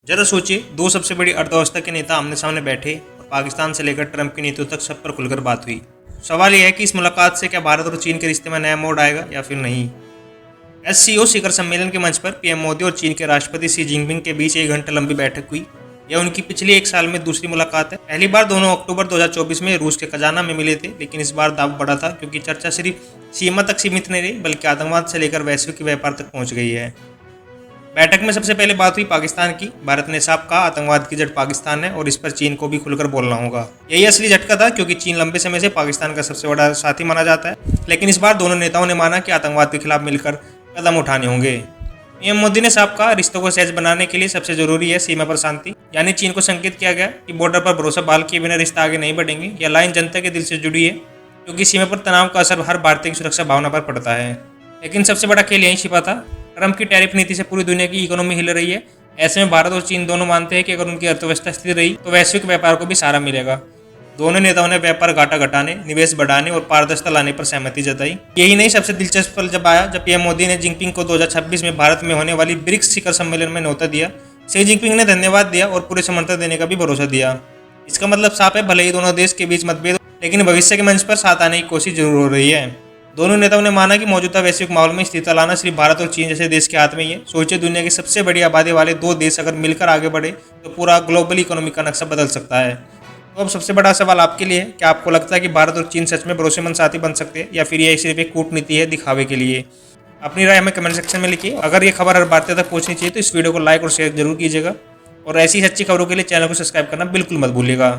जरा सोचिए, दो सबसे बड़ी अर्थव्यवस्था के नेता आमने सामने बैठे और पाकिस्तान से लेकर ट्रंप की नीतियों तक सब पर खुलकर बात हुई। सवाल यह है कि इस मुलाकात से क्या भारत और चीन के रिश्ते में नया मोड़ आएगा या फिर नहीं। एससीओ शिखर सम्मेलन के मंच पर पीएम मोदी और चीन के राष्ट्रपति शी जिनपिंग के बीच 1 घंटे लंबी बैठक हुई। यह उनकी पिछली 1 साल में दूसरी मुलाकात है। पहली बार दोनों अक्टूबर 2024 में रूस के खजाना में मिले थे, लेकिन इस बार दाव बढ़ा था क्योंकि चर्चा सिर्फ सीमा तक सीमित नहीं रही बल्कि आतंकवाद से लेकर वैश्विक व्यापार तक पहुंच गई है। बैठक में सबसे पहले बात हुई पाकिस्तान की। भारत ने साफ कहा आतंकवाद की जड़ पाकिस्तान है और इस पर चीन को भी खुलकर बोलना होगा। यही असली झटका था क्योंकि चीन लंबे समय से पाकिस्तान का सबसे बड़ा साथी माना जाता है, लेकिन इस बार दोनों नेताओं ने माना कि आतंकवाद के खिलाफ मिलकर कदम उठाने होंगे। पीएम मोदी ने साफ कहा रिश्तों को सहज बनाने के लिए सबसे जरूरी है सीमा पर शांति। यानी चीन को संकेत किया गया कि बॉर्डर पर भरोसा बहाल किए बिना रिश्ता आगे नहीं बढ़ेंगे। यह लाइन जनता के दिल से जुड़ी है क्योंकि सीमा पर तनाव का असर हर भारतीय की सुरक्षा भावना पर पड़ता है। लेकिन सबसे बड़ा खेल यहीं छिपा था। ट्रंप की टैरिफ नीति से पूरी दुनिया की इकोनॉमी हिल रही है। ऐसे में भारत और चीन दोनों मानते हैं कि अगर उनकी अर्थव्यवस्था स्थिर रही तो वैश्विक व्यापार को भी सहारा मिलेगा। दोनों नेताओं ने व्यापार घाटा घटाने, निवेश बढ़ाने और पारदर्शिता लाने पर सहमति जताई। यही नहीं, सबसे दिलचस्प पल जब आया जब पीएम मोदी ने जिनपिंग को 2026 में भारत में होने वाली ब्रिक्स शिखर सम्मेलन में न्योता दिया। शी जिनपिंग ने धन्यवाद दिया और पूरे समर्थन देने का भी भरोसा दिया। इसका मतलब साफ है, भले ही दोनों देश के बीच मतभेद, लेकिन भविष्य के मंच पर साथ आने की कोशिश जरूर हो रही है। दोनों नेताओं ने माना कि मौजूदा वैश्विक माहौल में स्थिरता लाना सिर्फ भारत और चीन जैसे देश के हाथ में ही है। सोचिए, दुनिया की सबसे बड़ी आबादी वाले दो देश अगर मिलकर आगे बढ़े तो पूरा ग्लोबल इकोनॉमी का नक्शा बदल सकता है। तो अब सबसे बड़ा सवाल आपके लिए है, क्या आपको लगता है कि भारत और चीन सच में भरोसेमंद साथी बन सकते हैं या फिर यह सिर्फ एक कूटनीति है दिखावे के लिए। अपनी राय हमें कमेंट सेक्शन में लिखिए। अगर ये खबर हर भारतीय तक पहुंचनी चाहिए तो इस वीडियो को लाइक और शेयर जरूर कीजिएगा और ऐसी सच्ची खबरों के लिए चैनल को सब्सक्राइब करना बिल्कुल मत भूलिएगा।